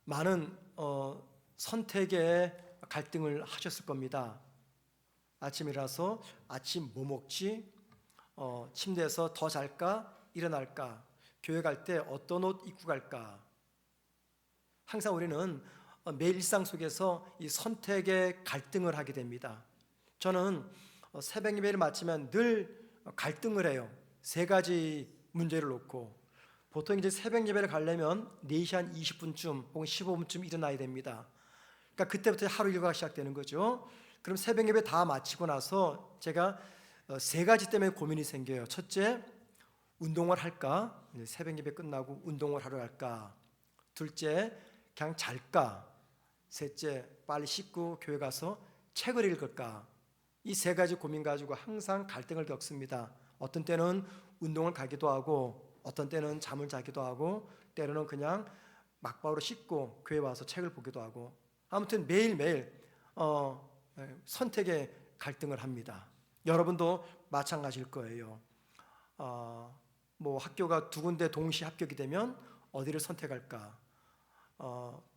많은 선택의 갈등을 하셨을 겁니다. 아침이라서 아침 뭐 먹지? 침대에서 더 잘까? 일어날까? 교회 갈 때 어떤 옷 입고 갈까? 항상 우리는 매일 일상 속에서 이 선택의 갈등을 하게 됩니다. 저는 새벽 예배를 마치면 늘 갈등을 해요. 세 가지 문제를 놓고 보통 이제 새벽 예배를 가려면 4시 한 20분쯤 혹은 15분쯤 일어나야 됩니다. 그러니까 그때부터 하루 일과가 시작되는 거죠. 그럼 새벽 예배 다 마치고 나서 제가 세 가지 때문에 고민이 생겨요. 첫째, 운동을 할까? 새벽 예배 끝나고 운동을 하러 갈까? 둘째, 그냥 잘까? 셋째, 빨리 씻고 교회 가서 책을 읽을까? 이 세 가지 고민 가지고 항상 갈등을 겪습니다. 어떤 때는 운동을 가기도 하고 어떤 때는 잠을 자기도 하고 때로는 그냥 막바로 씻고 교회 와서 책을 보기도 하고 아무튼 매일매일 선택의 갈등을 합니다. 여러분도 마찬가지일 거예요. 뭐 학교가 두 군데 동시 합격이 되면 어디를 선택할까?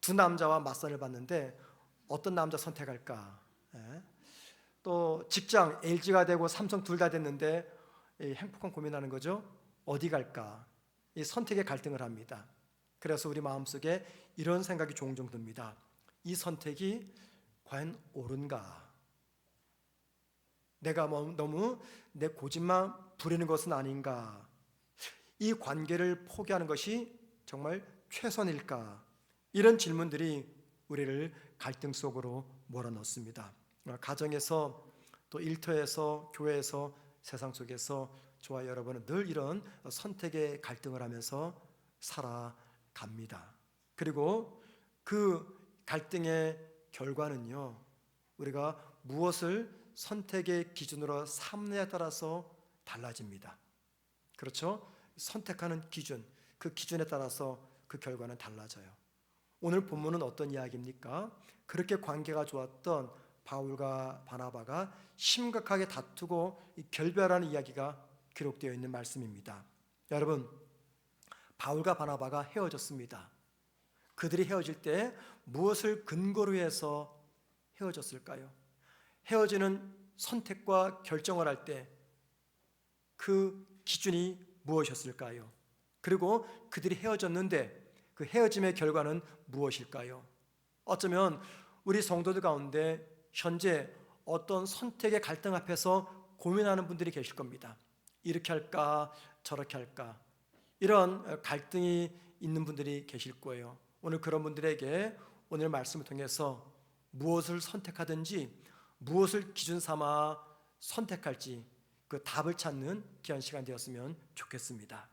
두 남자와 맞선을 봤는데 어떤 남자 선택할까? 또 직장 LG가 되고 삼성 둘 다 됐는데 행복한 고민하는 거죠. 어디 갈까? 이 선택의 갈등을 합니다. 그래서 우리 마음속에 이런 생각이 종종 듭니다. 이 선택이 과연 옳은가? 내가 너무 내 고집만 부리는 것은 아닌가? 이 관계를 포기하는 것이 정말 최선일까? 이런 질문들이 우리를 갈등 속으로 몰아넣습니다. 가정에서 또 일터에서 교회에서 세상 속에서 저와 여러분은 늘 이런 선택의 갈등을 하면서 살아갑니다. 그리고 그 갈등의 결과는요, 우리가 무엇을 선택의 기준으로 삼느냐에 따라서 달라집니다. 그렇죠? 선택하는 기준, 그 기준에 따라서 그 결과는 달라져요. 오늘 본문은 어떤 이야기입니까? 그렇게 관계가 좋았던 바울과 바나바가 심각하게 다투고 결별하는 이야기가 기록되어 있는 말씀입니다. 여러분, 바울과 바나바가 헤어졌습니다. 그들이 헤어질 때 무엇을 근거로 해서 헤어졌을까요? 헤어지는 선택과 결정을 할 때 그 기준이 무엇이었을까요? 그리고 그들이 헤어졌는데 그 헤어짐의 결과는 무엇일까요? 어쩌면 우리 성도들 가운데 현재 어떤 선택의 갈등 앞에서 고민하는 분들이 계실 겁니다. 이렇게 할까 저렇게 할까 이런 갈등이 있는 분들이 계실 거예요. 오늘 그런 분들에게 오늘 말씀을 통해서 무엇을 선택하든지 무엇을 기준 삼아 선택할지 그 답을 찾는 귀한 시간 되었으면 좋겠습니다.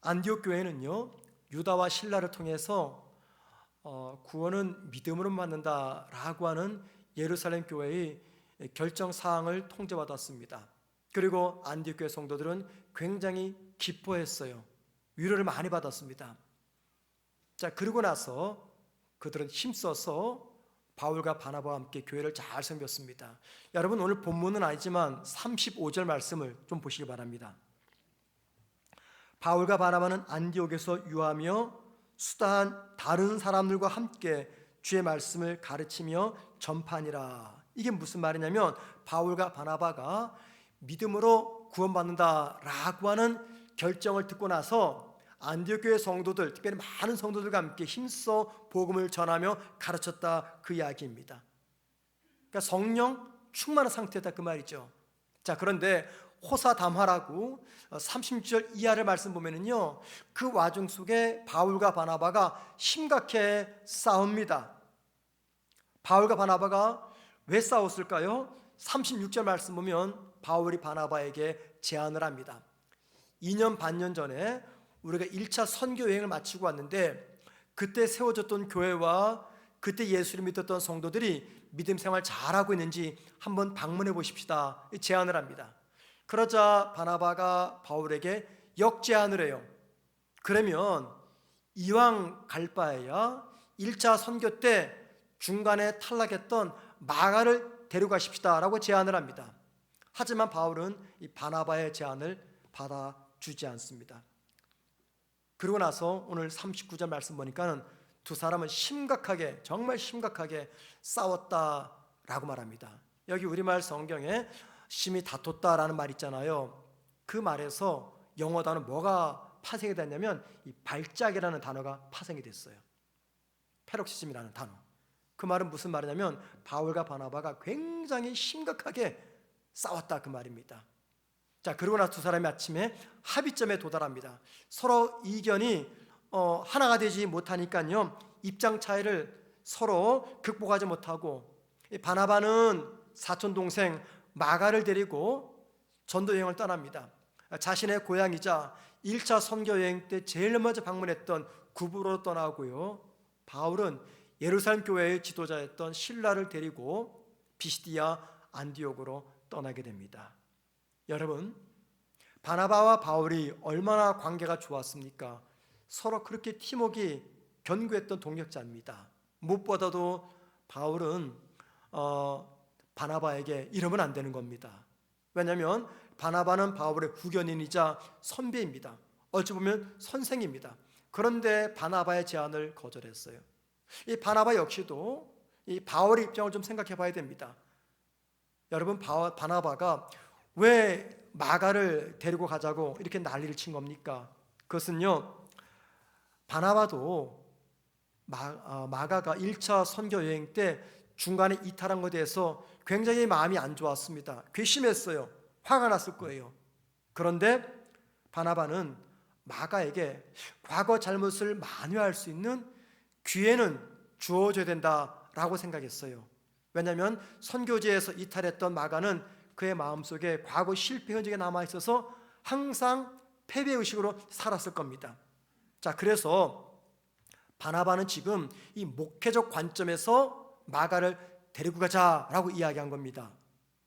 안디옥 교회는요, 유다와 실라를 통해서 구원은 믿음으로 받는다라고 하는 예루살렘 교회의 결정 사항을 통제받았습니다. 그리고 안디옥 교회 성도들은 굉장히 기뻐했어요. 위로를 많이 받았습니다. 자, 그러고 나서 그들은 힘써서 바울과 바나바와 함께 교회를 잘 섬겼습니다. 여러분, 오늘 본문은 아니지만 35절 말씀을 좀 보시기 바랍니다. 바울과 바나바는 안디옥에서 유하며 수다한 다른 사람들과 함께 주의 말씀을 가르치며 전파하니라. 이게 무슨 말이냐면 바울과 바나바가 믿음으로 구원받는다라고 하는 결정을 듣고 나서 안디옥 교회 성도들, 특별히 많은 성도들과 함께 힘써 복음을 전하며 가르쳤다, 그 이야기입니다. 그러니까 성령 충만한 상태였다, 그 말이죠. 자, 그런데 호사담화라고 30절 이하를 말씀 보면은요, 그 와중 속에 바울과 바나바가 심각해 싸웁니다. 바울과 바나바가 왜 싸웠을까요? 36절 말씀 보면 바울이 바나바에게 제안을 합니다. 2년 반년 전에 우리가 1차 선교 여행을 마치고 왔는데 그때 세워졌던 교회와 그때 예수를 믿었던 성도들이 믿음 생활 잘하고 있는지 한번 방문해 보십시다, 제안을 합니다. 그러자 바나바가 바울에게 역제안을 해요. 그러면 이왕 갈 바에야 1차 선교 때 중간에 탈락했던 마가를 데려가십시다 라고 제안을 합니다. 하지만 바울은 이 바나바의 제안을 받아주지 않습니다. 그러고 나서 오늘 39절 말씀 보니까는 두 사람은 심각하게, 정말 심각하게 싸웠다라고 말합니다. 여기 우리말 성경에 심히 다퉜다라는 말 있잖아요. 그 말에서 영어 단어 뭐가 파생이 됐냐면 이 발작이라는 단어가 파생이 됐어요. 패럭시즘이라는 단어. 그 말은 무슨 말이냐면 바울과 바나바가 굉장히 심각하게 싸웠다 그 말입니다. 자, 그러고 나서 두 사람이 아침에 합의점에 도달합니다. 서로 이견이 하나가 되지 못하니까요, 입장 차이를 서로 극복하지 못하고 바나바는 사촌 동생 마가를 데리고 전도 여행을 떠납니다. 자신의 고향이자 1차 선교 여행 때 제일 먼저 방문했던 구브로로 떠나고요, 바울은 예루살렘 교회의 지도자였던 실라를 데리고 비시디아 안디옥으로 떠나게 됩니다. 여러분, 바나바와 바울이 얼마나 관계가 좋았습니까? 서로 그렇게 팀워크가 견고했던 동역자입니다. 무엇보다도 바울은 바나바에게 이러면 안 되는 겁니다. 왜냐하면 바나바는 바울의 후견인이자 선배입니다. 어찌 보면 선생입니다. 그런데 바나바의 제안을 거절했어요. 이 바나바 역시도 이 바울의 입장을 좀 생각해 봐야 됩니다. 여러분, 바나바가 왜 마가를 데리고 가자고 이렇게 난리를 친 겁니까? 그것은요, 바나바도 마가가 1차 선교 여행 때 중간에 이탈한 것에 대해서 굉장히 마음이 안 좋았습니다. 괘씸했어요. 화가 났을 거예요. 그런데 바나바는 마가에게 과거 잘못을 만회할 수 있는 기회는 주어져야 된다라고 생각했어요. 왜냐하면 선교지에서 이탈했던 마가는 그의 마음속에 과거 실패 흔적이 남아있어서 항상 패배의식으로 살았을 겁니다. 자, 그래서 바나바는 지금 이 목회적 관점에서 마가를 데리고 가자라고 이야기한 겁니다.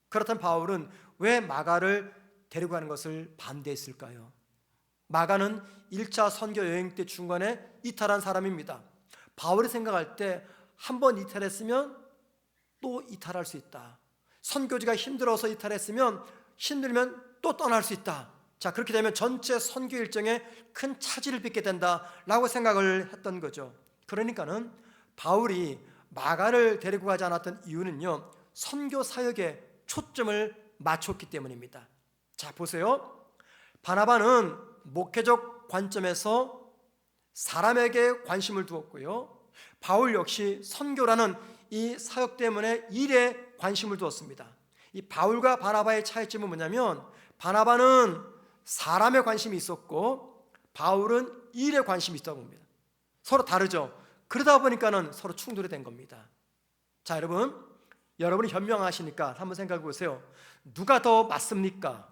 그렇다면 바울은 왜 마가를 데리고 가는 것을 반대했을까요? 마가는 1차 선교 여행 때 중간에 이탈한 사람입니다. 바울이 생각할 때 한 번 이탈했으면 또 이탈할 수 있다. 선교지가 힘들어서 이탈했으면 힘들면 또 떠날 수 있다. 자, 그렇게 되면 전체 선교 일정에 큰 차질을 빚게 된다라고 생각을 했던 거죠. 그러니까는 바울이 마가를 데리고 가지 않았던 이유는요, 선교 사역에 초점을 맞췄기 때문입니다. 자, 보세요. 바나바는 목회적 관점에서 사람에게 관심을 두었고요, 바울 역시 선교라는 이 사역 때문에 일에 관심을 두었습니다. 이 바울과 바나바의 차이점은 뭐냐면 바나바는 사람에 관심이 있었고 바울은 일에 관심이 있다고 봅니다. 서로 다르죠. 그러다 보니까는 서로 충돌이 된 겁니다. 자, 여러분이 현명하시니까 한번 생각해 보세요. 누가 더 맞습니까?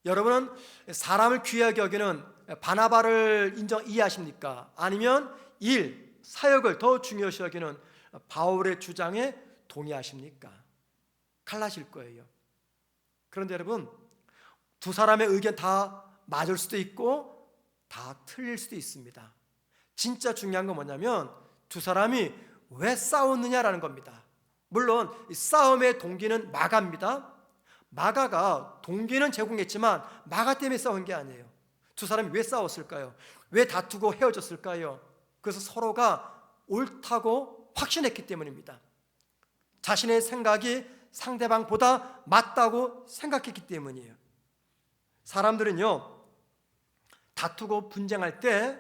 여러분은 사람을 귀하게 여기는 바나바를 이해하십니까? 아니면 사역을 더 중요시 여기는 바울의 주장에 동의하십니까? 갈라질 거예요. 그런데 여러분, 두 사람의 의견 다 맞을 수도 있고 다 틀릴 수도 있습니다. 진짜 중요한 건 뭐냐면 두 사람이 왜 싸웠느냐라는 겁니다. 물론 이 싸움의 동기는 마가입니다. 마가가 동기는 제공했지만 마가 때문에 싸운 게 아니에요. 두 사람이 왜 싸웠을까요? 왜 다투고 헤어졌을까요? 그래서 서로가 옳다고 확신했기 때문입니다. 자신의 생각이 상대방보다 맞다고 생각했기 때문이에요. 사람들은요, 다투고 분쟁할 때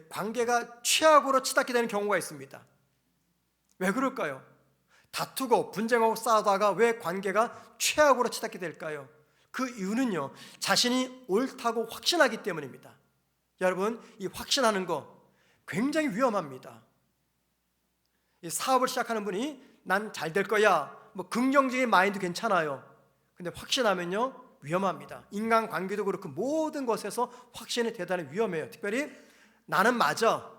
관계가 최악으로 치닫게 되는 경우가 있습니다. 왜 그럴까요? 다투고 분쟁하고 싸우다가 왜 관계가 최악으로 치닫게 될까요? 그 이유는요, 자신이 옳다고 확신하기 때문입니다. 여러분, 이 확신하는 거 굉장히 위험합니다. 이 사업을 시작하는 분이 난 잘 될 거야, 뭐 긍정적인 마인드 괜찮아요. 근데 확신하면요 위험합니다. 인간관계도 그렇고 모든 것에서 확신이 대단히 위험해요. 특별히 나는 맞아,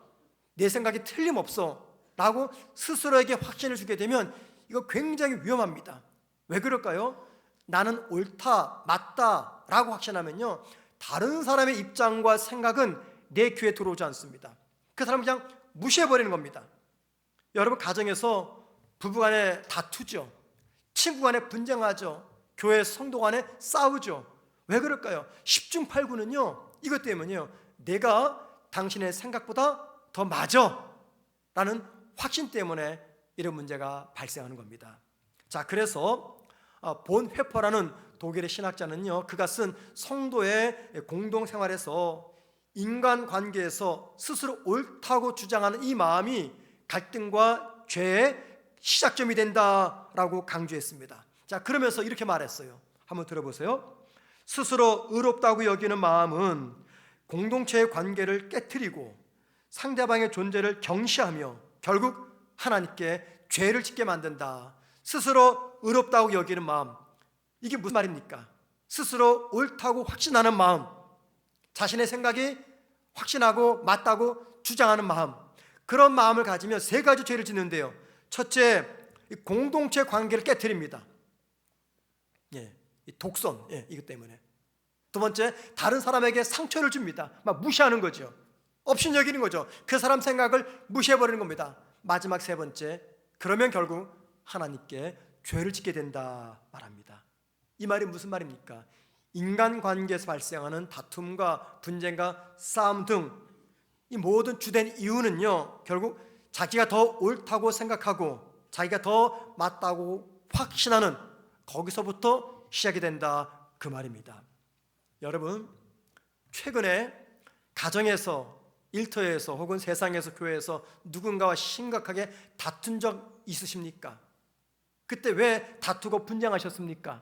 내 생각이 틀림없어 라고 스스로에게 확신을 주게 되면 이거 굉장히 위험합니다. 왜 그럴까요? 나는 옳다, 맞다 라고 확신하면요, 다른 사람의 입장과 생각은 내 귀에 들어오지 않습니다. 그 사람은 그냥 무시해버리는 겁니다. 여러분, 가정에서 부부간에 다투죠. 친구간에 분쟁하죠. 교회 성도 간에 싸우죠. 왜 그럴까요? 10중 8구는요 이것 때문이에요. 내가 당신의 생각보다 더 맞아. 라는 확신 때문에 이런 문제가 발생하는 겁니다. 자, 그래서 본 회퍼라는 독일의 신학자는요, 그가 쓴 성도의 공동생활에서 인간관계에서 스스로 옳다고 주장하는 이 마음이 갈등과 죄의 시작점이 된다라고 강조했습니다. 자, 그러면서 이렇게 말했어요. 한번 들어보세요. 스스로 의롭다고 여기는 마음은 공동체의 관계를 깨트리고 상대방의 존재를 경시하며 결국 하나님께 죄를 짓게 만든다. 스스로 의롭다고 여기는 마음, 이게 무슨 말입니까? 스스로 옳다고 확신하는 마음, 자신의 생각이 확신하고 맞다고 주장하는 마음, 그런 마음을 가지면 세 가지 죄를 짓는데요. 첫째, 공동체 관계를 깨트립니다. 독선, 이것 때문에. 두 번째, 다른 사람에게 상처를 줍니다. 막 무시하는 거죠. 업신여기는 거죠. 그 사람 생각을 무시해버리는 겁니다. 마지막 세 번째, 그러면 결국 하나님께 죄를 짓게 된다 말합니다. 이 말이 무슨 말입니까? 인간관계에서 발생하는 다툼과 분쟁과 싸움 등 이 모든 주된 이유는요, 결국 자기가 더 옳다고 생각하고 자기가 더 맞다고 확신하는 거기서부터 시작이 된다, 그 말입니다. 여러분, 최근에 가정에서, 일터에서 혹은 세상에서, 교회에서 누군가와 심각하게 다툰 적 있으십니까? 그때 왜 다투고 분쟁하셨습니까?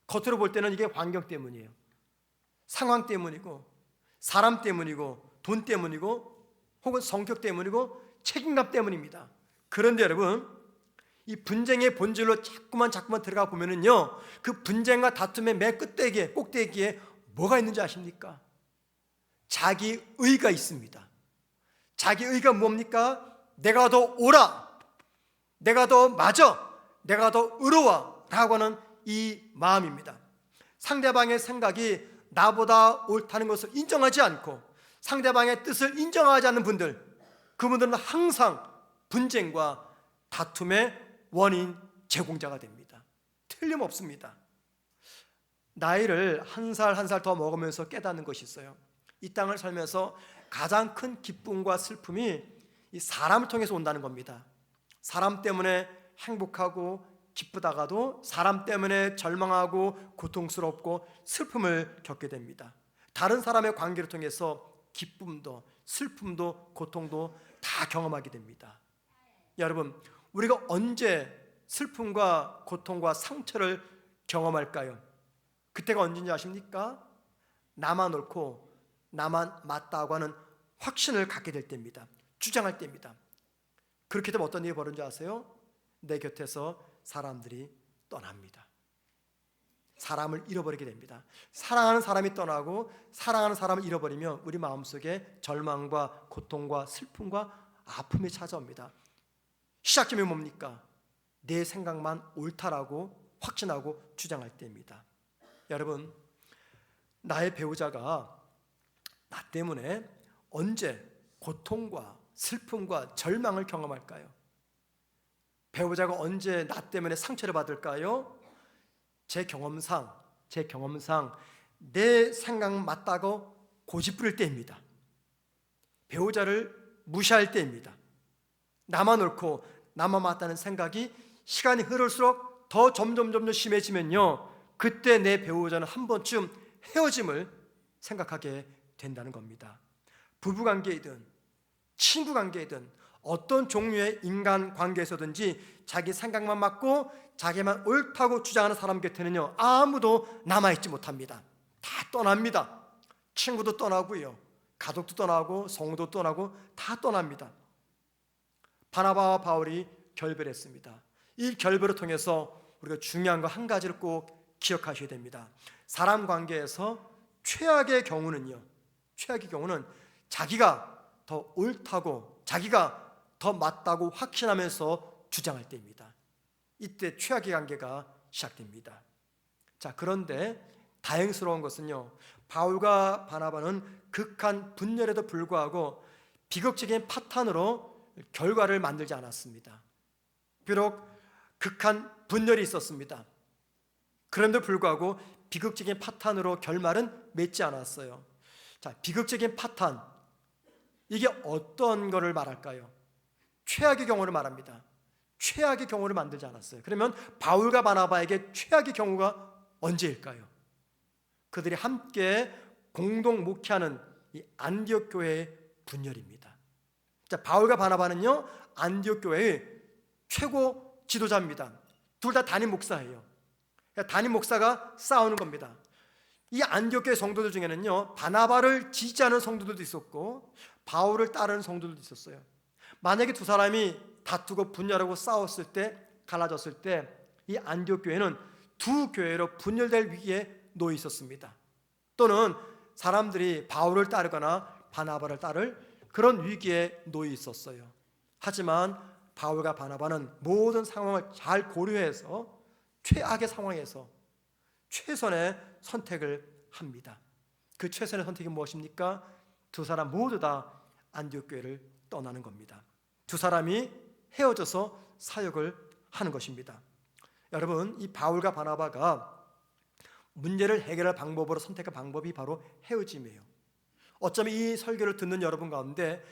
겉으로 볼 때는 이게 환경 때문이에요. 상황 때문이고, 사람 때문이고, 돈 때문이고, 혹은 성격 때문이고, 책임감 때문입니다. 그런데 여러분, 이 분쟁의 본질로 자꾸만 들어가 보면은요, 그 분쟁과 다툼의 맨 끝대기에, 꼭대기에 뭐가 있는지 아십니까? 자기의가 있습니다. 자기의가 뭡니까? 내가 더 옳아, 내가 더 맞아, 내가 더 의로워 라고 하는 이 마음입니다. 상대방의 생각이 나보다 옳다는 것을 인정하지 않고 상대방의 뜻을 인정하지 않는 분들, 그분들은 항상 분쟁과 다툼의 원인 제공자가 됩니다. 틀림없습니다. 나이를 한 살 한 살 더 먹으면서 깨닫는 것이 있어요. 이 땅을 살면서 가장 큰 기쁨과 슬픔이 이 사람을 통해서 온다는 겁니다. 사람 때문에 행복하고 기쁘다가도 사람 때문에 절망하고 고통스럽고 슬픔을 겪게 됩니다. 다른 사람의 관계를 통해서 기쁨도 슬픔도 고통도 다 경험하게 됩니다. 여러분, 우리가 언제 슬픔과 고통과 상처를 경험할까요? 그때가 언제인지 아십니까? 나만 옳고 나만 맞다고 하는 확신을 갖게 될 때입니다. 주장할 때입니다. 그렇게 되면 어떤 일이 벌어지는지 아세요? 내 곁에서 사람들이 떠납니다. 사람을 잃어버리게 됩니다. 사랑하는 사람이 떠나고 사랑하는 사람을 잃어버리면 우리 마음속에 절망과 고통과 슬픔과 아픔이 찾아옵니다. 시작점이 뭡니까? 내 생각만 옳다라고 확신하고 주장할 때입니다. 여러분, 나의 배우자가 나 때문에 언제 고통과 슬픔과 절망을 경험할까요? 배우자가 언제 나 때문에 상처를 받을까요? 제 경험상 내 생각 맞다고 고집부릴 때입니다. 배우자를 무시할 때입니다. 나만 옳고 나만 맞다는 생각이 시간이 흐를수록 더 점점 심해지면요, 그때 내 배우자는 한 번쯤 헤어짐을 생각하게 된다는 겁니다. 부부관계이든 친구관계이든 어떤 종류의 인간관계에서든지 자기 생각만 맞고 자기만 옳다고 주장하는 사람 곁에는요, 아무도 남아있지 못합니다. 다 떠납니다. 친구도 떠나고요, 가족도 떠나고 성도 떠나고 다 떠납니다. 바나바와 바울이 결별했습니다. 이 결별을 통해서 우리가 중요한 거 한 가지를 꼭 기억하셔야 됩니다. 사람 관계에서 최악의 경우는 자기가 더 옳다고, 자기가 더 맞다고 확신하면서 주장할 때입니다. 이때 최악의 관계가 시작됩니다. 자, 그런데 다행스러운 것은요, 바울과 바나바는 극한 분열에도 불구하고 비극적인 파탄으로 결과를 만들지 않았습니다. 비록 극한 분열이 있었습니다. 그런데도 불구하고 비극적인 파탄으로 결말은 맺지 않았어요. 자, 비극적인 파탄, 이게 어떤 거를 말할까요? 최악의 경우를 말합니다. 최악의 경우를 만들지 않았어요. 그러면 바울과 바나바에게 최악의 경우가 언제일까요? 그들이 함께 공동 목회하는 이 안디옥 교회의 분열입니다. 자, 바울과 바나바는요, 안디옥 교회의 최고 지도자입니다. 둘 다 담임 목사예요. 담임 목사가 싸우는 겁니다. 이 안디옥 교회 성도들 중에는요, 바나바를 지지하는 성도들도 있었고 바울을 따르는 성도들도 있었어요. 만약에 두 사람이 다투고 분열하고 싸웠을 때, 갈라졌을 때, 이 안디옥 교회는 두 교회로 분열될 위기에 놓여 있었습니다. 또는 사람들이 바울을 따르거나 바나바를 따를 그런 위기에 놓여 있었어요. 하지만 바울과 바나바는 모든 상황을 잘 고려해서 최악의 상황에서 최선의 선택을 합니다. 그 최선의 선택이 무엇입니까? 두 사람 모두 다 안디옥 교회를 떠나는 겁니다. 두 사람이 헤어져서 사역을 하는 것입니다. 여러분, 이 바울과 바나바가 문제를 해결할 방법으로 선택한 방법이 바로 헤어짐이에요. 어쩌면 이 설교를 듣는 여러분 가운데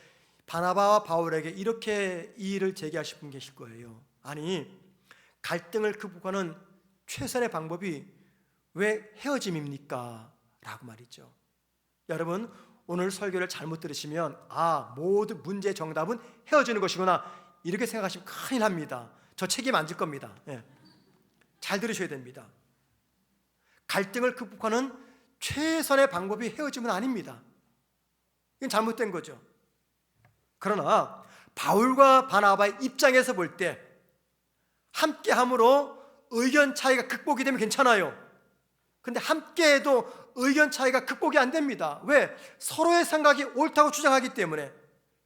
바나바와 바울에게 이렇게 이의를 제기하실 분 계실 거예요. 아니, 갈등을 극복하는 최선의 방법이 왜 헤어짐입니까? 라고 말이죠. 여러분, 오늘 설교를 잘못 들으시면 모든 문제의 정답은 헤어지는 것이구나, 이렇게 생각하시면 큰일 납니다. 저 책임 안 질 겁니다. 잘 들으셔야 됩니다. 갈등을 극복하는 최선의 방법이 헤어짐은 아닙니다. 이건 잘못된 거죠. 그러나 바울과 바나바의 입장에서 볼 때 함께함으로 의견 차이가 극복이 되면 괜찮아요. 그런데 함께해도 의견 차이가 극복이 안 됩니다. 왜? 서로의 생각이 옳다고 주장하기 때문에.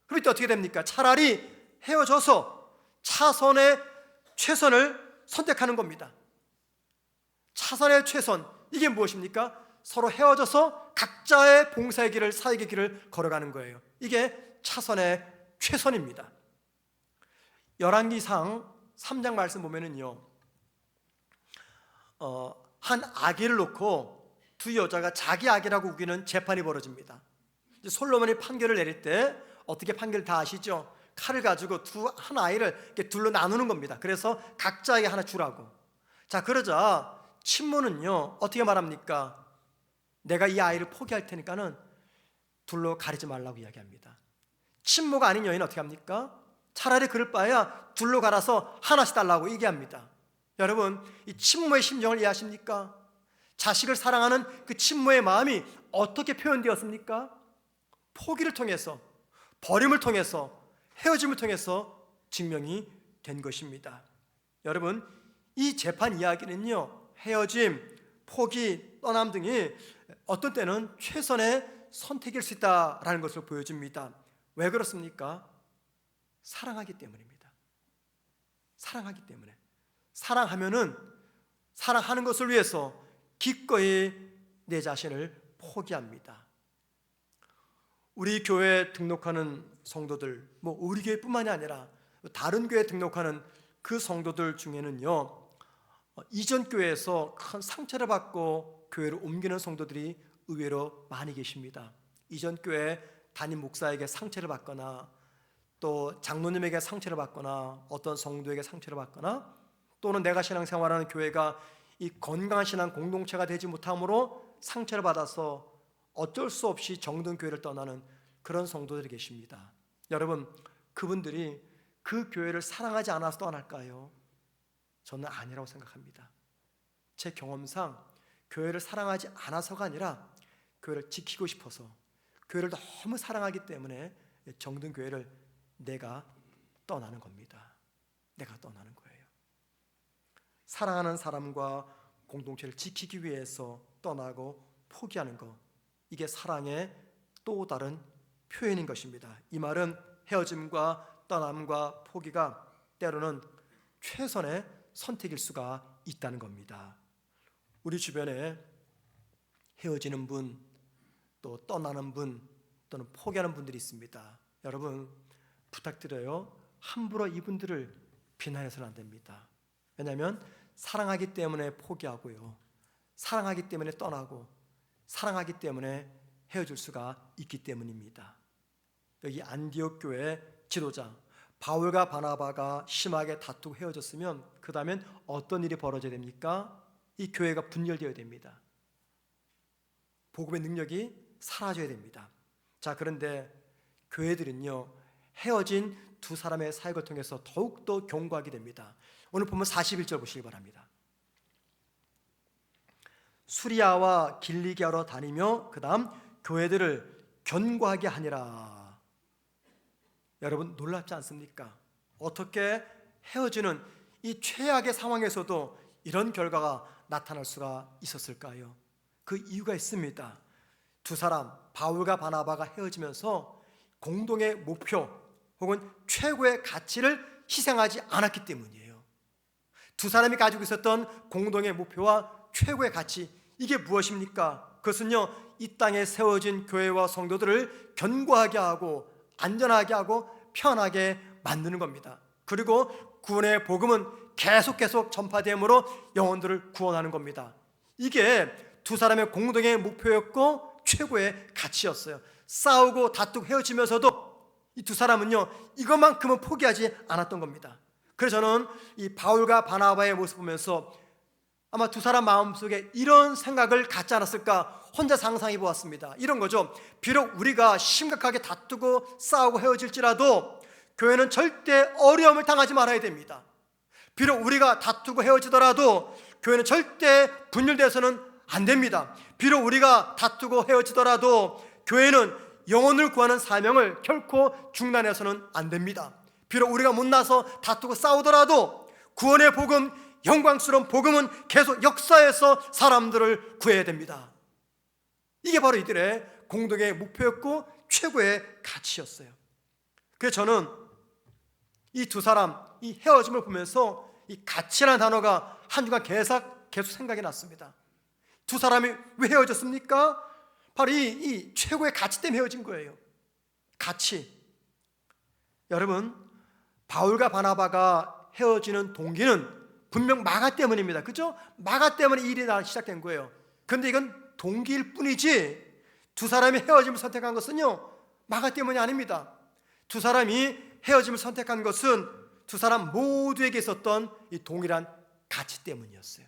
그럴 때 어떻게 됩니까? 차라리 헤어져서 최선을 선택하는 겁니다. 차선의 최선, 이게 무엇입니까? 서로 헤어져서 각자의 봉사의 길을, 사역의 길을 걸어가는 거예요. 이게 차선의 최선입니다. 열왕기상 3장 말씀 보면은요, 한 아기를 놓고 두 여자가 자기 아기라고 우기는 재판이 벌어집니다. 솔로몬이 판결을 내릴 때 어떻게 판결을 다 아시죠? 칼을 가지고 한 아이를 이렇게 둘로 나누는 겁니다. 그래서 각자에게 하나 주라고. 자, 그러자 친모는요, 어떻게 말합니까? 내가 이 아이를 포기할 테니까는 둘로 가리지 말라고 이야기합니다. 친모가 아닌 여인은 어떻게 합니까? 차라리 그럴 바에야 둘로 갈아서 하나씩 달라고 얘기합니다. 여러분, 이 친모의 심정을 이해하십니까? 자식을 사랑하는 그 친모의 마음이 어떻게 표현되었습니까? 포기를 통해서, 버림을 통해서, 헤어짐을 통해서 증명이 된 것입니다. 여러분, 이 재판 이야기는요, 헤어짐, 포기, 떠남 등이 어떤 때는 최선의 선택일 수 있다라는 것을 보여줍니다. 왜 그렇습니까? 사랑하기 때문입니다. 사랑하기 때문에. 사랑하면은 사랑하는 것을 위해서 기꺼이 내 자신을 포기합니다. 우리 교회에 등록하는 성도들, 우리 교회뿐만이 아니라 다른 교회에 등록하는 그 성도들 중에는요, 이전 교회에서 큰 상처를 받고 교회를 옮기는 성도들이 의외로 많이 계십니다. 이전 교회 담임 목사에게 상처를 받거나, 또 장로님에게 상처를 받거나, 어떤 성도에게 상처를 받거나, 또는 내가 신앙생활하는 교회가 이 건강한 신앙 공동체가 되지 못함으로 상처를 받아서 어쩔 수 없이 정든 교회를 떠나는 그런 성도들이 계십니다. 여러분, 그분들이 그 교회를 사랑하지 않아서 떠날까요? 저는 아니라고 생각합니다. 제 경험상 교회를 사랑하지 않아서가 아니라 교회를 지키고 싶어서, 교회를 너무 사랑하기 때문에 정든 교회를 내가 떠나는 겁니다. 내가 떠나는 거예요. 사랑하는 사람과 공동체를 지키기 위해서 떠나고 포기하는 것, 이게 사랑의 또 다른 표현인 것입니다. 이 말은 헤어짐과 떠남과 포기가 때로는 최선의 선택일 수가 있다는 겁니다. 우리 주변에 헤어지는 분, 또 떠나는 분, 또는 포기하는 분들이 있습니다. 여러분, 부탁드려요. 함부로 이분들을 비난해서는 안 됩니다. 왜냐하면 사랑하기 때문에 포기하고요, 사랑하기 때문에 떠나고, 사랑하기 때문에 헤어질 수가 있기 때문입니다. 여기 안디옥 교회 지도자 바울과 바나바가 심하게 다투고 헤어졌으면 그 다음엔 어떤 일이 벌어져야 됩니까? 이 교회가 분열되어야 됩니다. 복음의 능력이 사라져야 됩니다. 자, 그런데 교회들은요, 헤어진 두 사람의 사역을 통해서 더욱더 견고하게 됩니다. 오늘 보면 41절 보시기 바랍니다. 수리아와 길리기아로 다니며 그 다음 교회들을 견고하게 하니라. 여러분 놀랍지 않습니까? 어떻게 헤어지는 이 최악의 상황에서도 이런 결과가 나타날 수가 있었을까요? 그 이유가 있습니다. 두 사람 바울과 바나바가 헤어지면서 공동의 목표 혹은 최고의 가치를 희생하지 않았기 때문이에요. 두 사람이 가지고 있었던 공동의 목표와 최고의 가치, 이게 무엇입니까? 그것은요, 이 땅에 세워진 교회와 성도들을 견고하게 하고 안전하게 하고 편하게 만드는 겁니다. 그리고 구원의 복음은 계속 전파됨으로 영혼들을 구원하는 겁니다. 이게 두 사람의 공동의 목표였고 최고의 가치였어요. 싸우고 다투고 헤어지면서도 이 두 사람은요, 이것만큼은 포기하지 않았던 겁니다. 그래서 저는 이 바울과 바나바의 모습 보면서 아마 두 사람 마음속에 이런 생각을 갖지 않았을까 혼자 상상해 보았습니다. 이런 거죠. 비록 우리가 심각하게 다투고 싸우고 헤어질지라도 교회는 절대 어려움을 당하지 말아야 됩니다. 비록 우리가 다투고 헤어지더라도 교회는 절대 분열돼서는 안 됩니다. 비록 우리가 다투고 헤어지더라도 교회는 영혼을 구하는 사명을 결코 중단해서는 안 됩니다. 비록 우리가 못나서 다투고 싸우더라도 구원의 복음, 영광스러운 복음은 계속 역사에서 사람들을 구해야 됩니다. 이게 바로 이들의 공동의 목표였고 최고의 가치였어요. 그래서 저는 이 두 사람, 이 헤어짐을 보면서 이 가치라는 단어가 한 주간 계속 생각이 났습니다. 두 사람이 왜 헤어졌습니까? 바로 이 최고의 가치 때문에 헤어진 거예요. 가치. 여러분, 바울과 바나바가 헤어지는 동기는 분명 마가 때문입니다. 그죠? 마가 때문에 이 일이 시작된 거예요. 그런데 이건 동기일 뿐이지 두 사람이 헤어짐을 선택한 것은요, 마가 때문이 아닙니다. 두 사람이 헤어짐을 선택한 것은 두 사람 모두에게 있었던 이 동일한 가치 때문이었어요.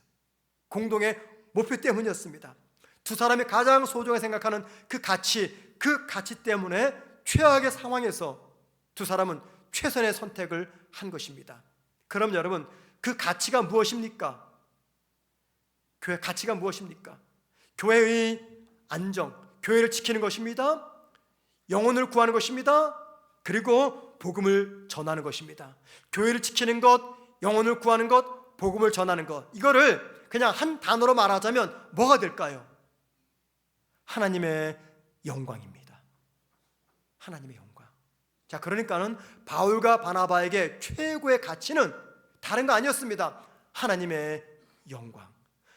공동의 목표 때문이었습니다. 두 사람이 가장 소중하게 생각하는 그 가치 때문에 최악의 상황에서 두 사람은 최선의 선택을 한 것입니다. 그럼 여러분, 그 가치가 무엇입니까? 교회 가치가 무엇입니까? 교회의 안정, 교회를 지키는 것입니다. 영혼을 구하는 것입니다. 그리고 복음을 전하는 것입니다. 교회를 지키는 것, 영혼을 구하는 것, 복음을 전하는 것, 이거를 그냥 한 단어로 말하자면 뭐가 될까요? 하나님의 영광입니다. 하나님의 영광. 자, 그러니까는 바울과 바나바에게 최고의 가치는 다른 거 아니었습니다. 하나님의 영광.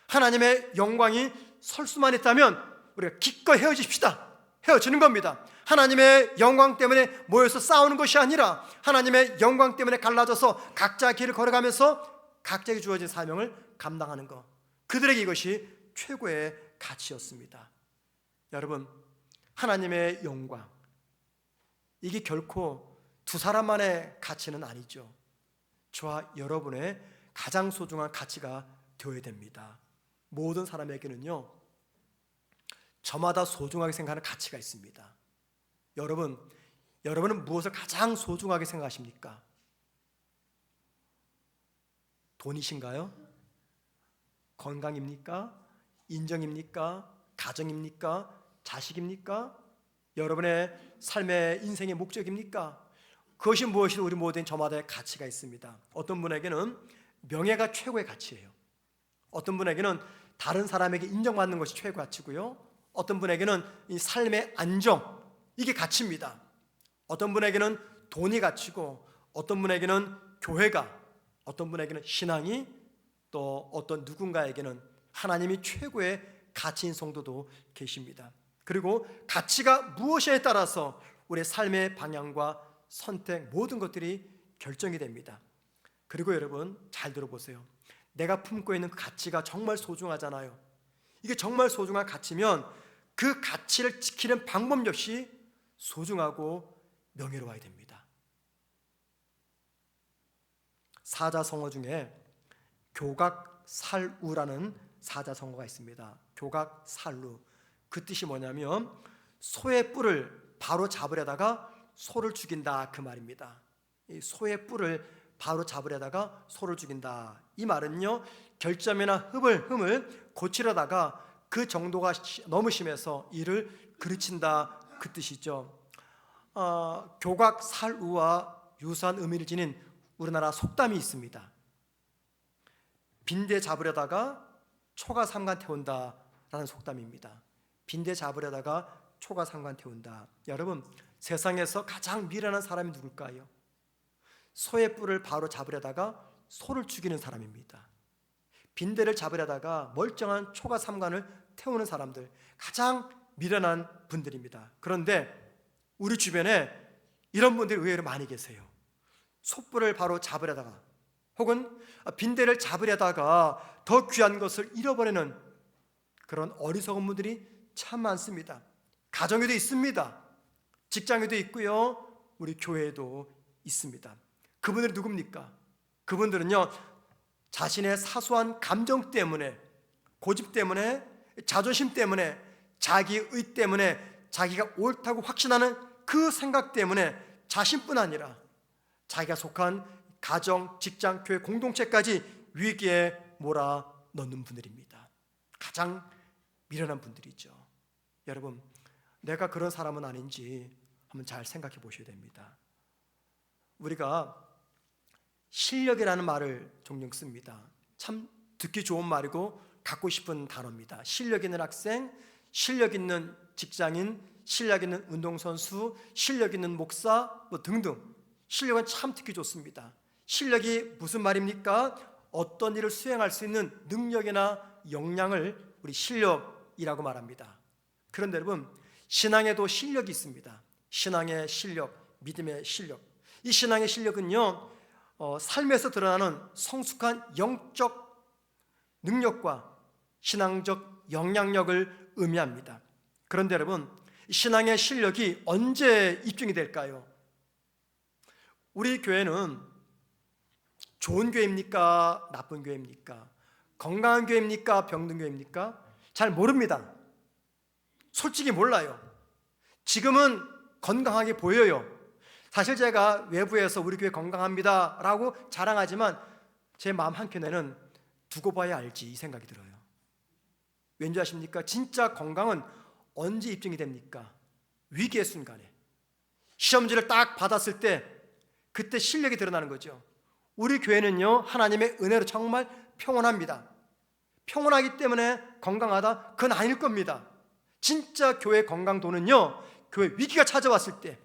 하나님의 영광이 설 수만 있다면 우리가 기꺼이 헤어집시다. 헤어지는 겁니다. 하나님의 영광 때문에 모여서 싸우는 것이 아니라 하나님의 영광 때문에 갈라져서 각자 길을 걸어가면서 각자에게 주어진 사명을 감당하는 것, 그들에게 이것이 최고의 가치였습니다. 여러분, 하나님의 영광, 이게 결코 두 사람만의 가치는 아니죠. 저와 여러분의 가장 소중한 가치가 되어야 됩니다. 모든 사람에게는요, 저마다 소중하게 생각하는 가치가 있습니다. 여러분은 무엇을 가장 소중하게 생각하십니까? 돈이신가요? 건강입니까? 인정입니까? 가정입니까? 자식입니까? 여러분의 삶의 인생의 목적입니까? 그것이 무엇이든 우리 모두는 저마다의 가치가 있습니다. 어떤 분에게는 명예가 최고의 가치예요. 어떤 분에게는 다른 사람에게 인정받는 것이 최고의 가치고요. 어떤 분에게는 이 삶의 안정, 이게 가치입니다. 어떤 분에게는 돈이 가치고, 어떤 분에게는 교회가, 어떤 분에게는 신앙이, 또 어떤 누군가에게는 하나님이 최고의 가치인 성도도 계십니다. 그리고 가치가 무엇에 따라서 우리의 삶의 방향과 선택, 모든 것들이 결정이 됩니다. 그리고 여러분, 잘 들어보세요. 내가 품고 있는 그 가치가 정말 소중하잖아요. 이게 정말 소중한 가치면 그 가치를 지키는 방법 역시 소중하고 명예로워야 됩니다. 사자성어 중에 교각살우라는 사자성어가 있습니다. 교각살우. 그 뜻이 뭐냐면 소의 뿔을 바로 잡으려다가 소를 죽인다, 그 말입니다. 이 소의 뿔을 바로 잡으려다가 소를 죽인다. 이 말은요, 결점이나 흠을 고치려다가 그 정도가 너무 심해서 이를 그르친다, 그 뜻이죠. 교각살우와 유사한 의미를 지닌 우리나라 속담이 있습니다. 빈대 잡으려다가 초가 삼간 태운다 라는 속담입니다. 빈대 잡으려다가 초가 삼간 태운다. 여러분, 세상에서 가장 미련한 사람이 누굴까요? 소의 뿔을 바로 잡으려다가 소를 죽이는 사람입니다. 빈대를 잡으려다가 멀쩡한 초가 삼간을 태우는 사람들, 가장 미련한 분들입니다. 그런데 우리 주변에 이런 분들이 의외로 많이 계세요. 솥불을 바로 잡으려다가 혹은 빈대를 잡으려다가 더 귀한 것을 잃어버리는 그런 어리석은 분들이 참 많습니다. 가정에도 있습니다. 직장에도 있고요, 우리 교회에도 있습니다. 그분들이 누굽니까? 그분들은요, 자신의 사소한 감정 때문에, 고집 때문에, 자존심 때문에, 자기의 때문에, 자기가 옳다고 확신하는 그 생각 때문에 자신뿐 아니라 자기가 속한 가정, 직장, 교회 공동체까지 위기에 몰아넣는 분들입니다. 가장 미련한 분들이죠. 여러분, 내가 그런 사람은 아닌지 한번 잘 생각해 보셔야 됩니다. 우리가 실력이라는 말을 종종 씁니다. 참 듣기 좋은 말이고 갖고 싶은 단어입니다. 실력 있는 학생, 실력 있는 직장인, 실력 있는 운동선수, 실력 있는 목사 등등. 실력은 참 듣기 좋습니다. 실력이 무슨 말입니까? 어떤 일을 수행할 수 있는 능력이나 역량을 우리 실력이라고 말합니다. 그런데 여러분, 신앙에도 실력이 있습니다. 신앙의 실력, 믿음의 실력. 이 신앙의 실력은요, 삶에서 드러나는 성숙한 영적 능력과 신앙적 영향력을 의미합니다. 그런데 여러분, 신앙의 실력이 언제 입증이 될까요? 우리 교회는 좋은 교회입니까? 나쁜 교회입니까? 건강한 교회입니까? 병든 교회입니까? 잘 모릅니다. 솔직히 몰라요. 지금은 건강하게 보여요. 사실 제가 외부에서 우리 교회 건강합니다 라고 자랑하지만 제 마음 한켠에는 두고 봐야 알지, 이 생각이 들어요. 왠지 아십니까? 진짜 건강은 언제 입증이 됩니까? 위기의 순간에, 시험지를 딱 받았을 때, 그때 실력이 드러나는 거죠. 우리 교회는요, 하나님의 은혜로 정말 평온합니다. 평온하기 때문에 건강하다? 그건 아닐 겁니다. 진짜 교회 건강도는요, 교회 위기가 찾아왔을 때,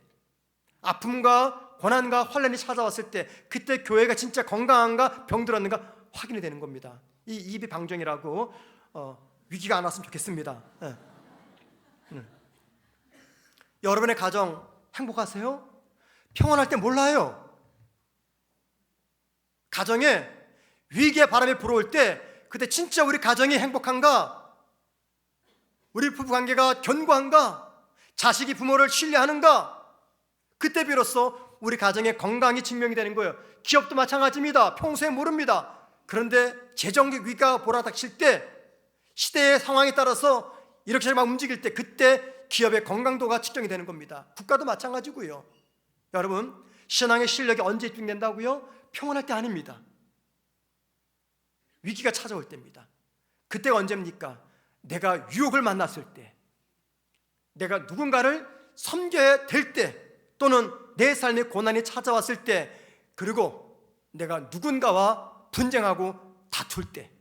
아픔과 고난과 환난이 찾아왔을 때, 그때 교회가 진짜 건강한가 병들었는가 확인이 되는 겁니다. 이 입이 방정이라고 위기가 안 왔으면 좋겠습니다. 여러분의 가정 행복하세요? 평온할 때 몰라요. 가정에 위기의 바람이 불어올 때, 그때 진짜 우리 가정이 행복한가? 우리 부부관계가 견고한가? 자식이 부모를 신뢰하는가? 그때 비로소 우리 가정의 건강이 증명이 되는 거예요. 기업도 마찬가지입니다. 평소에 모릅니다. 그런데 재정적 위기가 몰아닥칠 때, 시대의 상황에 따라서 이렇게 막 움직일 때, 그때 기업의 건강도가 측정이 되는 겁니다. 국가도 마찬가지고요. 여러분, 신앙의 실력이 언제 입증된다고요? 평온할 때 아닙니다. 위기가 찾아올 때입니다. 그때가 언제입니까? 내가 유혹을 만났을 때, 내가 누군가를 섬겨야 될 때, 또는 내 삶의 고난이 찾아왔을 때, 그리고 내가 누군가와 분쟁하고 다툴 때,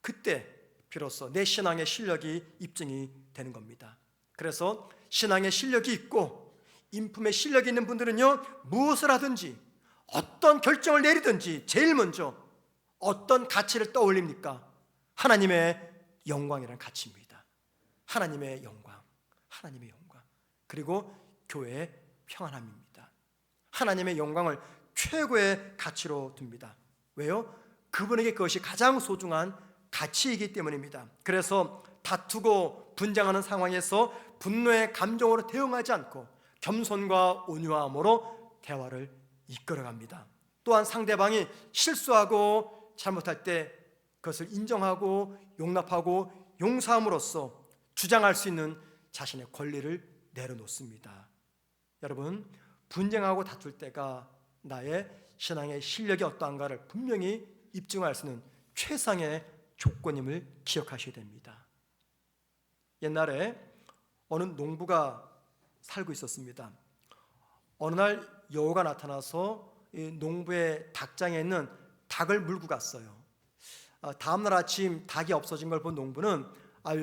그때 비로소 내 신앙의 실력이 입증이 되는 겁니다. 그래서 신앙의 실력이 있고 인품의 실력이 있는 분들은요, 무엇을 하든지 어떤 결정을 내리든지 제일 먼저 어떤 가치를 떠올립니까? 하나님의 영광이라는 가치입니다. 하나님의 영광, 하나님의 영광, 그리고 교회의 평안함입니다. 하나님의 영광을 최고의 가치로 둡니다. 왜요? 그분에게 그것이 가장 소중한 가치이기 때문입니다. 그래서 다투고 분쟁하는 상황에서 분노의 감정으로 대응하지 않고 겸손과 온유함으로 대화를 이끌어갑니다. 또한 상대방이 실수하고 잘못할 때 그것을 인정하고 용납하고 용서함으로써 주장할 수 있는 자신의 권리를 내려놓습니다. 여러분, 분쟁하고 다툴 때가 나의 신앙의 실력이 어떠한가를 분명히 입증할 수 있는 최상의 조건임을 기억하셔야 됩니다. 옛날에 어느 농부가 살고 있었습니다. 어느 날 여우가 나타나서 이 농부의 닭장에 있는 닭을 물고 갔어요. 다음날 아침 닭이 없어진 걸 본 농부는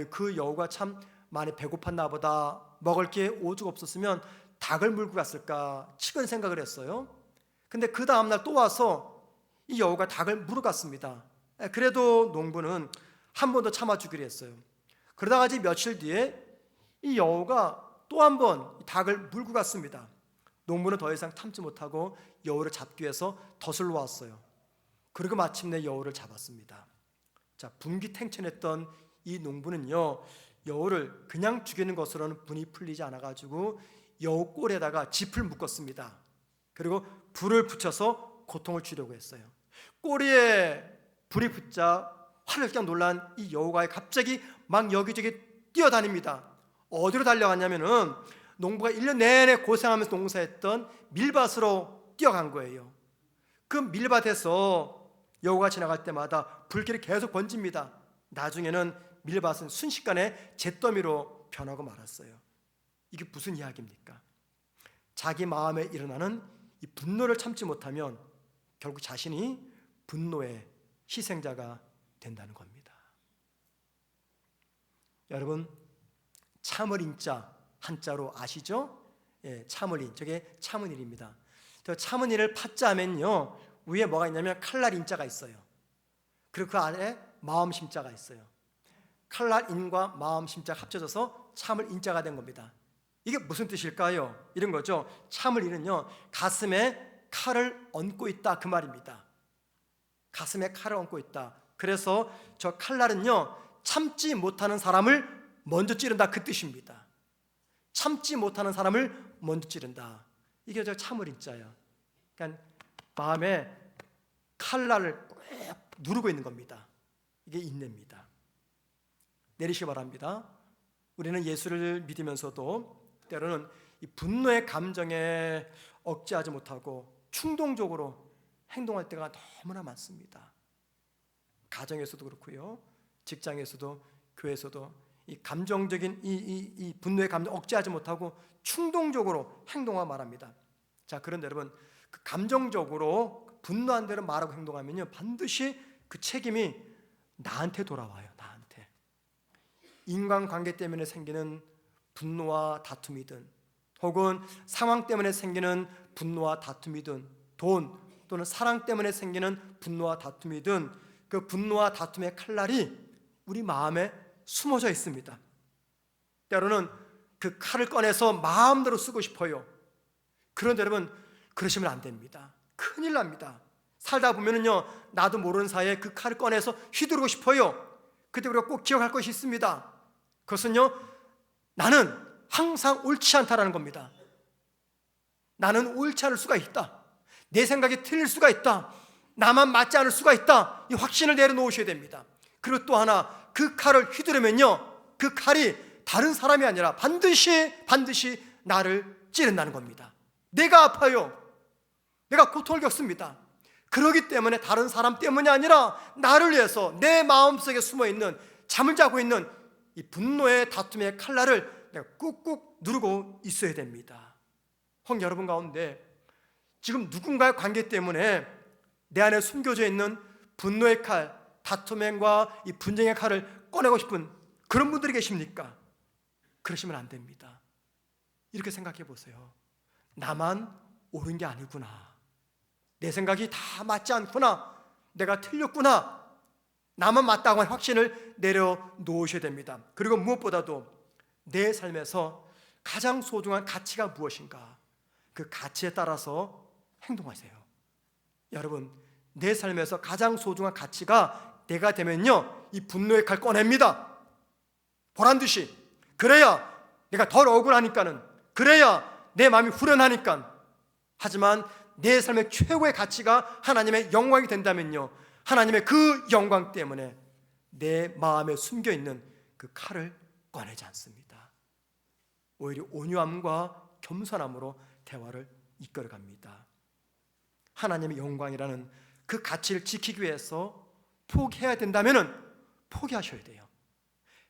그 여우가 참 많이 배고팠나 보다, 먹을 게 오죽 없었으면 닭을 물고 갔을까 치근 생각을 했어요. 근데 그 다음날 또 와서 이 여우가 닭을 물어 갔습니다. 그래도 농부는 한 번 더 참아주기로 했어요. 그러다가 이제 며칠 뒤에 이 여우가 또 한 번 닭을 물고 갔습니다. 농부는 더 이상 참지 못하고 여우를 잡기 위해서 덫을 놓았어요. 그리고 마침내 여우를 잡았습니다. 자, 분기탱천했던 이 농부는요, 여우를 그냥 죽이는 것으로는 분이 풀리지 않아가지고 여우 꼴에다가 짚을 묶었습니다. 그리고 불을 붙여서 고통을 주려고 했어요. 꼬리에 불이 붙자 화들짝 놀란 이 여우가 갑자기 막 여기저기 뛰어다닙니다. 어디로 달려갔냐면은 농부가 1년 내내 고생하면서 농사했던 밀밭으로 뛰어간 거예요. 그 밀밭에서 여우가 지나갈 때마다 불길이 계속 번집니다. 나중에는 밀밭은 순식간에 잿더미로 변하고 말았어요. 이게 무슨 이야기입니까? 자기 마음에 일어나는 이 분노를 참지 못하면 결국 자신이 분노의 희생자가 된다는 겁니다. 여러분, 참을 인자 한자로 아시죠? 예, 참을 인, 저게 참은 일입니다. 저 참은 일을 파자하면요, 위에 뭐가 있냐면 칼날 인자가 있어요. 그리고 그 안에 마음 심자가 있어요. 칼날 인과 마음 심자가 합쳐져서 참을 인자가 된 겁니다. 이게 무슨 뜻일까요? 이런 거죠. 참을 인은요, 가슴에 칼을 얹고 있다, 그 말입니다. 가슴에 칼을 얹고 있다. 그래서 저 칼날은요, 참지 못하는 사람을 먼저 찌른다, 그 뜻입니다. 참지 못하는 사람을 먼저 찌른다. 이게 저 참을 인자예요. 그러니까 마음에 칼날을 꼭 누르고 있는 겁니다. 이게 인내입니다. 내리시기 바랍니다. 우리는 예수를 믿으면서도 때로는 이 분노의 감정에 억제하지 못하고 충동적으로 행동할 때가 너무나 많습니다. 가정에서도 그렇고요, 직장에서도, 교회에서도 이 감정적인 이 분노의 감정 억제하지 못하고 충동적으로 행동하고 말합니다. 자, 그런데 여러분, 그 감정적으로 분노한 대로 말하고 행동하면요, 반드시 그 책임이 나한테 돌아와요. 나한테. 인간관계 때문에 생기는 분노와 다툼이든, 혹은 상황 때문에 생기는 분노와 다툼이든, 돈 또는 사랑 때문에 생기는 분노와 다툼이든, 그 분노와 다툼의 칼날이 우리 마음에 숨어져 있습니다. 때로는 그 칼을 꺼내서 마음대로 쓰고 싶어요. 그런데 여러분, 그러시면 안 됩니다. 큰일 납니다. 살다 보면은요, 나도 모르는 사이에 그 칼을 꺼내서 휘두르고 싶어요. 그때 우리가 꼭 기억할 것이 있습니다. 그것은요, 나는 항상 옳지 않다라는 겁니다. 나는 옳지 않을 수가 있다. 내 생각이 틀릴 수가 있다. 나만 맞지 않을 수가 있다. 이 확신을 내려놓으셔야 됩니다. 그리고 또 하나, 그 칼을 휘두르면요, 그 칼이 다른 사람이 아니라 반드시 나를 찌른다는 겁니다. 내가 아파요. 내가 고통을 겪습니다. 그렇기 때문에 다른 사람 때문이 아니라 나를 위해서 내 마음속에 숨어있는, 잠을 자고 있는 이 분노의 다툼의 칼날을 내가 꾹꾹 누르고 있어야 됩니다. 혹 여러분 가운데 지금 누군가의 관계 때문에 내 안에 숨겨져 있는 분노의 칼, 다툼과 이 분쟁의 칼을 꺼내고 싶은 그런 분들이 계십니까? 그러시면 안 됩니다. 이렇게 생각해 보세요. 나만 옳은 게 아니구나. 내 생각이 다 맞지 않구나. 내가 틀렸구나. 나만 맞다고 하는 확신을 내려놓으셔야 됩니다. 그리고 무엇보다도 내 삶에서 가장 소중한 가치가 무엇인가, 그 가치에 따라서 행동하세요. 여러분, 내 삶에서 가장 소중한 가치가 내가 되면요, 이 분노의 칼 꺼냅니다. 보란듯이. 그래야 내가 덜 억울하니까는, 그래야 내 마음이 후련하니까. 하지만 내 삶의 최고의 가치가 하나님의 영광이 된다면요, 하나님의 그 영광 때문에 내 마음에 숨겨있는 그 칼을 꺼내지 않습니다. 오히려 온유함과 겸손함으로 대화를 이끌어갑니다. 하나님의 영광이라는 그 가치를 지키기 위해서 포기해야 된다면 포기하셔야 돼요.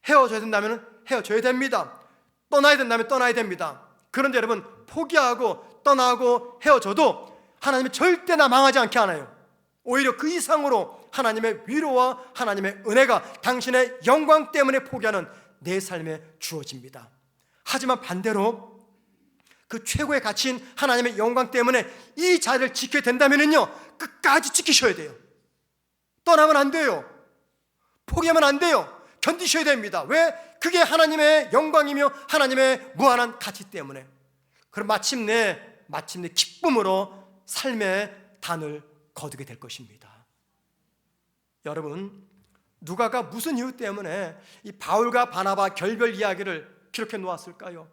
헤어져야 된다면 헤어져야 됩니다. 떠나야 된다면 떠나야 됩니다. 그런데 여러분, 포기하고 떠나고 헤어져도 하나님은 절대 나 망하지 않게 하나요. 오히려 그 이상으로 하나님의 위로와 하나님의 은혜가 당신의 영광 때문에 포기하는 내 삶에 주어집니다. 하지만 반대로 그 최고의 가치인 하나님의 영광 때문에 이 자리를 지켜야 된다면요, 끝까지 지키셔야 돼요. 떠나면 안 돼요. 포기하면 안 돼요. 견디셔야 됩니다. 왜? 그게 하나님의 영광이며 하나님의 무한한 가치 때문에. 그럼 마침내 기쁨으로 삶의 단을 거두게 될 것입니다. 여러분, 누가가 무슨 이유 때문에 이 바울과 바나바 결별 이야기를 기록해 놓았을까요?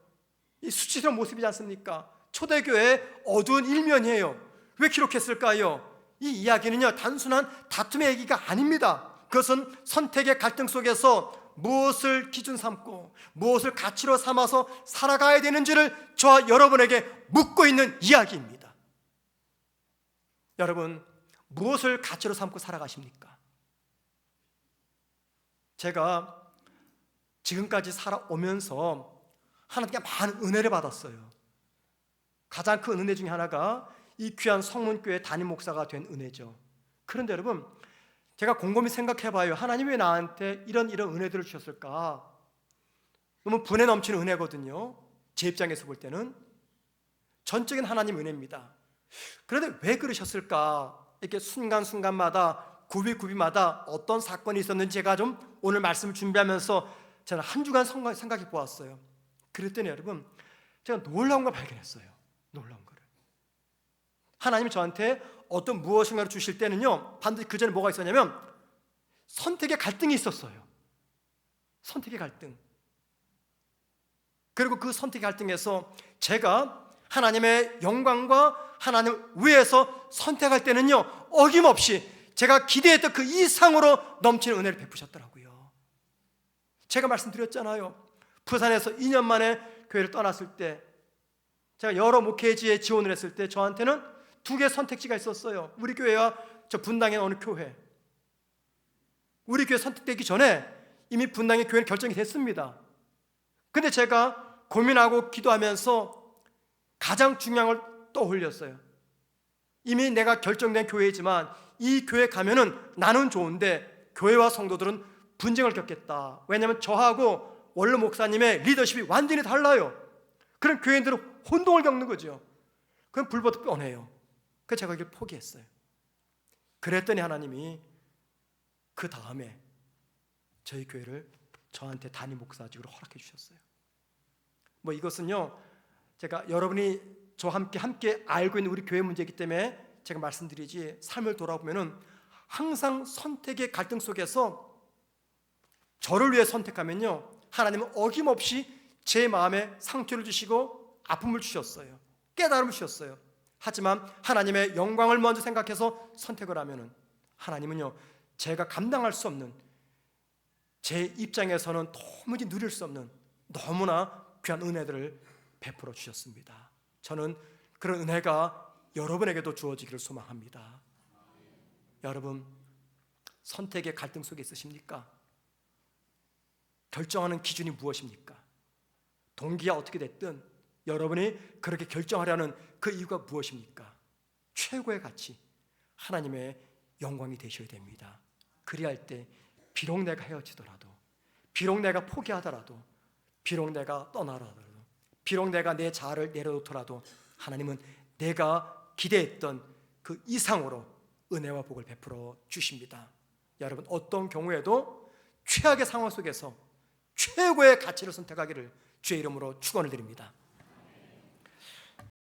이 수치스러운 모습이지 않습니까? 초대교회의 어두운 일면이에요. 왜 기록했을까요? 이 이야기는요, 단순한 다툼의 얘기가 아닙니다. 그것은 선택의 갈등 속에서 무엇을 기준 삼고 무엇을 가치로 삼아서 살아가야 되는지를 저와 여러분에게 묻고 있는 이야기입니다. 여러분, 무엇을 가치로 삼고 살아가십니까? 제가 지금까지 살아오면서 하나님께 많은 은혜를 받았어요. 가장 큰 은혜 중에 하나가 이 귀한 성문교회 담임 목사가 된 은혜죠. 그런데 여러분, 제가 곰곰이 생각해봐요. 하나님이 왜 나한테 이런 은혜들을 주셨을까? 너무 분에 넘치는 은혜거든요. 제 입장에서 볼 때는 전적인 하나님 은혜입니다. 그런데 왜 그러셨을까? 이렇게 순간순간마다 구비마다 어떤 사건이 있었는지 제가 좀 오늘 말씀을 준비하면서 저는 한 주간 생각해 보았어요. 그랬더니 여러분, 제가 놀라운 걸 발견했어요. 놀라운 거를. 하나님이 저한테 어떤 무엇인가를 주실 때는요, 반드시 그 전에 뭐가 있었냐면 선택의 갈등이 있었어요. 선택의 갈등. 그리고 그 선택의 갈등에서 제가 하나님의 영광과 하나님 위에서 선택할 때는요, 어김없이 제가 기대했던 그 이상으로 넘치는 은혜를 베푸셨더라고요. 제가 말씀드렸잖아요. 부산에서 2년 만에 교회를 떠났을 때, 제가 여러 목회지에 지원을 했을 때 저한테는 두 개의 선택지가 있었어요. 우리 교회와 저 분당의 어느 교회. 우리 교회 선택되기 전에 이미 분당의 교회는 결정이 됐습니다. 근데 제가 고민하고 기도하면서 가장 중요한 걸 떠올렸어요. 이미 내가 결정된 교회이지만 이 교회 가면은 나는 좋은데 교회와 성도들은 분쟁을 겪겠다. 왜냐하면 저하고 원로 목사님의 리더십이 완전히 달라요. 그럼 교회인들은 혼동을 겪는 거죠. 그럼 불보듯 뻔해요. 그래서 제가 이걸 포기했어요. 그랬더니 하나님이 그 다음에 저희 교회를 저한테 담임 목사직으로 허락해 주셨어요. 뭐 이것은요, 제가 여러분이 저와 함께 알고 있는 우리 교회 문제이기 때문에 제가 말씀드리지, 삶을 돌아보면은 항상 선택의 갈등 속에서 저를 위해 선택하면요, 하나님은 어김없이 제 마음에 상처를 주시고 아픔을 주셨어요. 깨달음을 주셨어요. 하지만 하나님의 영광을 먼저 생각해서 선택을 하면은 하나님은요, 제가 감당할 수 없는, 제 입장에서는 도무지 누릴 수 없는 너무나 귀한 은혜들을 베풀어 주셨습니다. 저는 그런 은혜가 여러분에게도 주어지기를 소망합니다. 여러분, 선택의 갈등 속에 있으십니까? 결정하는 기준이 무엇입니까? 동기가 어떻게 됐든 여러분이 그렇게 결정하려는 그 이유가 무엇입니까? 최고의 가치, 하나님의 영광이 되셔야 됩니다. 그리할 때 비록 내가 헤어지더라도, 비록 내가 포기하더라도, 비록 내가 떠나더라도, 비록 내가 내 자아를 내려놓더라도 하나님은 내가 기대했던 그 이상으로 은혜와 복을 베풀어 주십니다. 여러분, 어떤 경우에도 최악의 상황 속에서 최고의 가치를 선택하기를 주의 이름으로 축원을 드립니다.